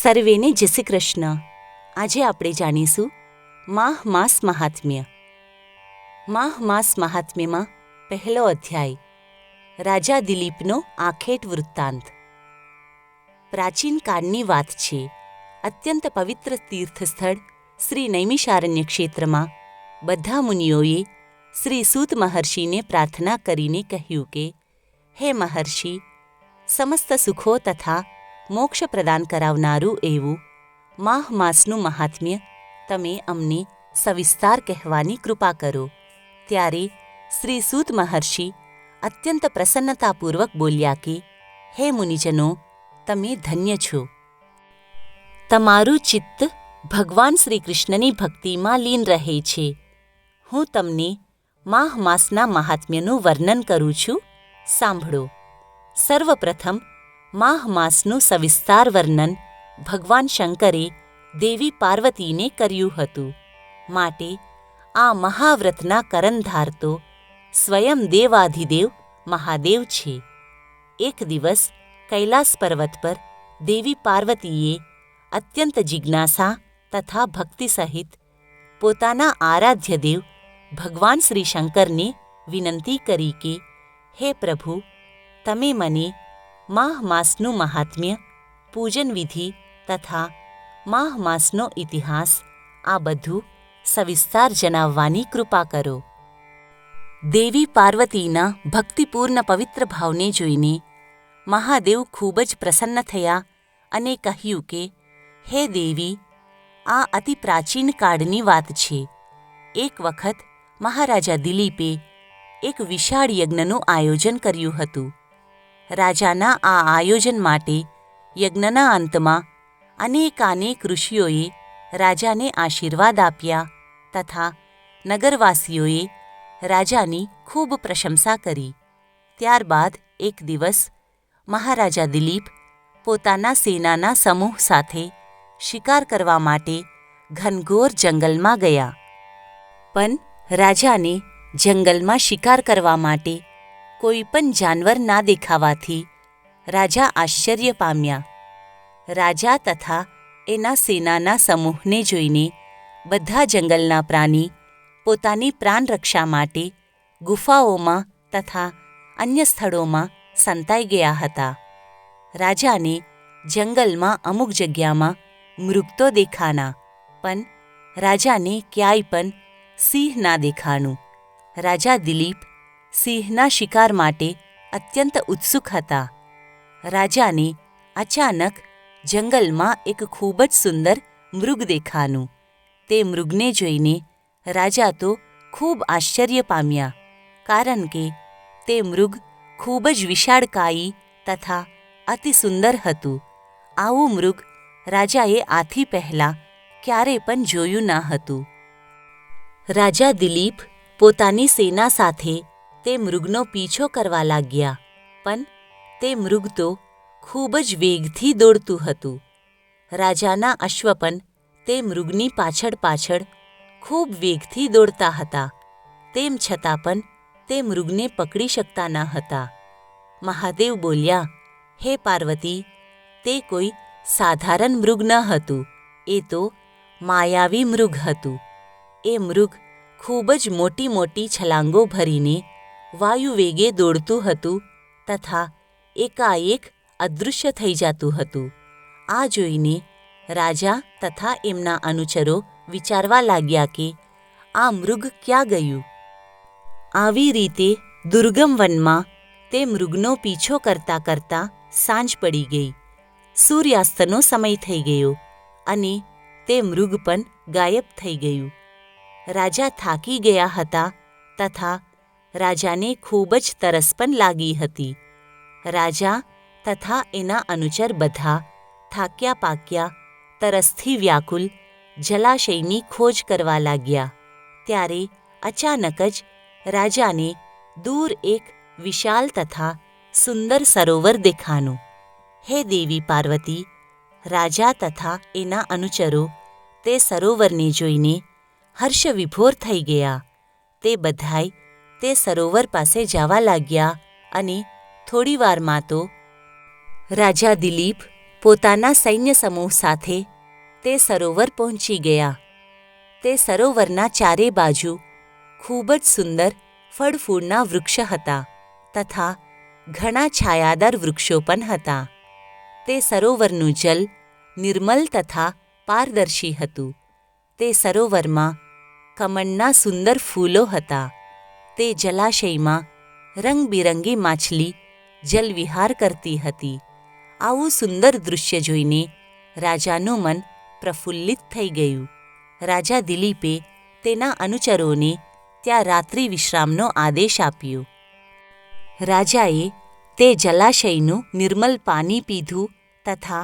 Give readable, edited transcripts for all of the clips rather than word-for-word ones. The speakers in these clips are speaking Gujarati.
સર્વેને જય શ્રી કૃષ્ણ. આજે આપણે જાણીશું માહ માસ મહાત્મ્ય. માહ માસ મહાત્મ્યમાં પહેલો અધ્યાય રાજા દિલીપનો આખેટ વૃત્તાંત. પ્રાચીન કાળની વાત છે. અત્યંત પવિત્ર તીર્થસ્થળ શ્રી નૈમિષારણ્ય ક્ષેત્રમાં બધા મુનિઓએ શ્રી સૂત મહર્ષિને પ્રાર્થના કરીને કહ્યું કે, હે મહર્ષિ, સમસ્ત સુખો તથા મોક્ષ પ્રદાન કરાવનારું એવું માહ માસનું મહાત્મ્ય તમે અમને સવિસ્તાર કહેવાની કૃપા કરો. ત્યારે શ્રી સૂત મહર્ષિ અત્યંત પ્રસન્નતાપૂર્વક બોલ્યા કે, હે મુનિજનો, તમે ધન્ય છો. તમારું ચિત્ત ભગવાન શ્રી કૃષ્ણની ભક્તિમાં લીન રહે છે. હું તમને માહ માસના મહાત્મ્યનું વર્ણન કરું છું, સાંભળો. સર્વપ્રથમ માહ માસનું સવિસ્તાર વર્ણન ભગવાન શંકરે દેવી પાર્વતીને કર્યું હતું. માટે આ મહાવ્રતના કરણધાર તો સ્વયં દેવાધિદેવ મહાદેવ છે. એક દિવસ કૈલાસ પર્વત પર દેવી પાર્વતીએ અત્યંત જિજ્ઞાસા તથા ભક્તિ સહિત પોતાના આરાધ્ય દેવ ભગવાન શ્રી શંકરને વિનંતી કરી કે, હે પ્રભુ, તમે મને માહ માસનું મહાત્મ્ય, પૂજન વિધિ તથા માહ માસનો ઇતિહાસ આ બધું સવિસ્તાર જણાવવાની કૃપા કરો. દેવી પાર્વતીના ભક્તિપૂર્ણ પવિત્ર ભાવને જોઈને મહાદેવ ખૂબ જ પ્રસન્ન થયા અને કહ્યું કે, હે દેવી, આ અતિ પ્રાચીન કાળની વાત છે. એક વખત મહારાજા દિલીપે એક વિશાળ યજ્ઞનું આયોજન કર્યું હતું. રાજાના આ આયોજન માટે યજ્ઞના અંતમાં અનેકાનેક ઋષિઓએ રાજાને આશીર્વાદ આપ્યા તથા નગરવાસીઓએ રાજાની ખૂબ પ્રશંસા કરી. ત્યારબાદ એક દિવસ મહારાજા દિલીપ પોતાના સેનાના સમૂહ સાથે શિકાર કરવા માટે ઘનઘોર જંગલમાં ગયા. પણ રાજાને જંગલમાં શિકાર કરવા માટે કોઈ પણ જાનવર ના દેખાવાથી રાજા આશ્ચર્ય પામ્યા. રાજા તથા એના સેનાના સમૂહને જોઈને બધા જંગલના પ્રાણી પોતાની પ્રાણ રક્ષા માટે ગુફાઓમાં તથા અન્ય સ્થળોમાં સંતાઈ ગયા હતા. રાજાને જંગલમાં અમુક જગ્યામાં મૃગ તો દેખાણા, પણ રાજાને ક્યાંય પણ સિંહ ના દેખાણું. રાજા દિલીપ સિંહના શિકાર માટે અત્યંત ઉત્સુક હતા. રાજાને અચાનક જંગલમાં એક ખૂબ જ સુંદર મૃગ દેખાણું. તે મૃગને જોઈને રાજા તો ખૂબ આશ્ચર્ય પામ્યા, કારણ કે તે મૃગ ખૂબ જ વિશાળકાયી તથા અતિ સુંદર હતું. આવું મૃગ રાજાએ આથી પહેલાં ક્યારે પણ જોયું ન હતું. રાજા દિલીપ પોતાની સેના સાથે તે મૃગનો પીછો કરવા લાગ્યા, પણ તે મૃગ તો ખૂબ જ વેગથી દોડતું હતું. રાજાના અશ્વ પણ તે મૃગની પાછળ પાછળ ખૂબ વેગથી દોડતા હતા. તેમ છતાં પણ તે મૃગને પકડી શકતા ન હતા. મહાદેવ બોલ્યા, હે પાર્વતી, તે કોઈ સાધારણ મૃગ ન હતું, એ તો માયાવી મૃગ હતું. એ મૃગ ખૂબ જ મોટી મોટી છલાંગો ભરીને વાયુવેગે દોડતું હતું તથા એકાએક અદૃશ્ય થઈ જતું હતું. આ જોઈને રાજા તથા એમના અનુચરો વિચારવા લાગ્યા કે આ મૃગ ક્યાં ગયું. આવી રીતે દુર્ગમ વનમાં તે મૃગનો પીછો કરતાં કરતાં સાંજ પડી ગઈ. સૂર્યાસ્તનો સમય થઈ ગયો અને તે મૃગ પણ ગાયબ થઈ ગયું. રાજા થાકી ગયા હતા તથા રાજાને ખૂબ જ તરસ પણ લાગી હતી. રાજા તથા એના અનુચર બધા થાક્યા પાક્યા તરસથી વ્યાકુલ જલાશયની ખોજ કરવા લાગ્યા. ત્યારે અચાનક જ રાજાને દૂર એક વિશાળ તથા સુંદર સરોવર દેખાણું. હે દેવી પાર્વતી, રાજા તથા એના અનુચરો તે સરોવરને જોઈને હર્ષ વિભોર થઈ ગયા. તે બધાય તે સરોવર પાસે જવા લાગ્યા અને થોડી વારમાં તો રાજા દિલીપ પોતાના સૈન્ય સમૂહ સાથે તે સરોવર પહોંચી ગયા. તે સરોવરના ચારે બાજુ ખૂબ જ સુંદર ફળફૂલના વૃક્ષ હતા તથા ઘણા છાયાદાર વૃક્ષો પણ હતા. તે સરોવરનું જલ નિર્મલ તથા પારદર્શી હતું. તે સરોવરમાં કમળના સુંદર ફૂલો હતા. તે જલાશયમાં રંગબેરંગી માછલી જલવિહાર કરતી હતી. આવું સુંદર દૃશ્ય જોઈને રાજાનું મન પ્રફુલ્લિત થઈ ગયું. રાજા દિલીપે તેના અનુચરોને ત્યાં રાત્રિ વિશ્રામનો આદેશ આપ્યો. રાજાએ તે જલાશયનું નિર્મલ પાણી પીધું તથા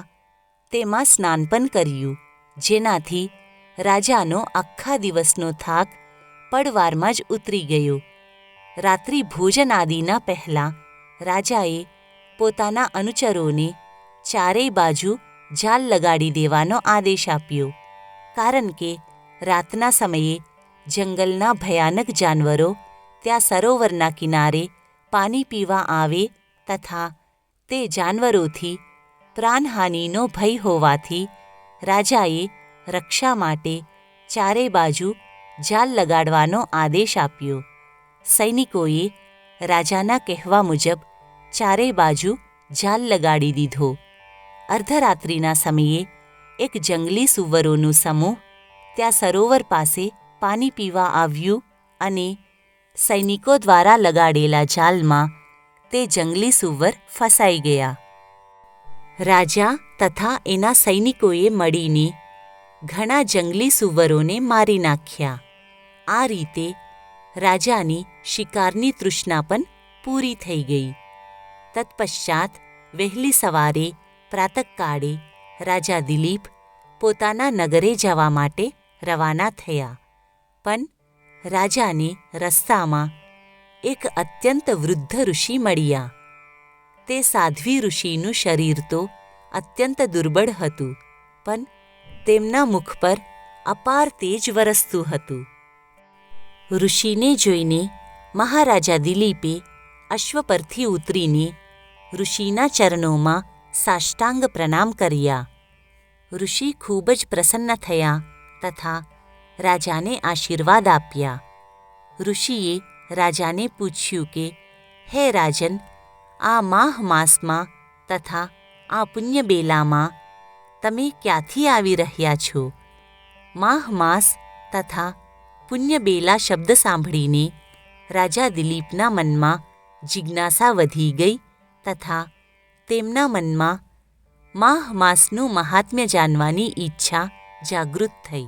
તેમાં સ્નાન પણ કર્યું, જેનાથી રાજાનો આખા દિવસનો થાક પળવારમાં જ ઉતરી ગયો. રાત્રિ ભોજન આદિના પહેલાં રાજાએ પોતાના અનુચરોને ચારેય બાજુ જાળ લગાડી દેવાનો આદેશ આપ્યો, કારણ કે રાતના સમયે જંગલના ભયાનક જાનવરો ત્યાં સરોવરના કિનારે પાણી પીવા આવે તથા તે જાનવરોથી પ્રાણહાનિનો ભય હોવાથી રાજાએ રક્ષા માટે ચારે બાજુ જાળ લગાડવાનો આદેશ આપ્યો. સૈનિકોએ રાજાના કહેવા મુજબ ચારે બાજુ જાળ લગાડી દીધો. અર્ધરાત્રિના સમયે એક જંગલી સૂવરોનું સમૂહ ત્યાં સરોવર પાસે પાણી પીવા આવ્યું અને સૈનિકો દ્વારા લગાડેલા જાળમાં તે જંગલી સૂવર ફસાઈ ગયા. રાજા તથા એના સૈનિકોએ મળીને ઘણા જંગલી સૂવરોને મારી નાખ્યા. આ રીતે રાજાની શિકારની તૃષ્ણા પણ પૂરી થઈ ગઈ. તત્પશ્ચાત વહેલી સવારે પ્રાતઃકાળે રાજા દિલીપ પોતાના નગરે જવા માટે રવાના થયા. પણ રાજાને રસ્તામાં એક અત્યંત વૃદ્ધ ઋષિ મળ્યા. તે સાધ્વી ઋષિનું શરીર તો અત્યંત દુર્બળ હતું, પણ તેમના મુખ પર અપાર તેજ વરસતું હતું. ઋષિને જોઈને મહારાજા દિલીપે અશ્વ પરથી ઉતરીને ઋષિના ચરણોમાં સાષ્ટાંગ પ્રણામ કર્યા. ઋષિ ખૂબ જ પ્રસન્ન થયા તથા રાજાને આશીર્વાદ આપ્યા. ઋષિએ રાજાને પૂછ્યું કે, હે રાજન, આ માહ માસમાં તથા આ પુણ્ય બેલામાં તમે ક્યાંથી આવી રહ્યા છો? માહ માસ તથા પુણ્ય બેલા શબ્દ સાંભળીને રાજા દિલીપના મનમાં જિજ્ઞાસા વધી ગઈ તથા તેમના મનમાં માહ માસનું મહાત્મ્ય જાણવાની ઈચ્છા જાગૃત થઈ.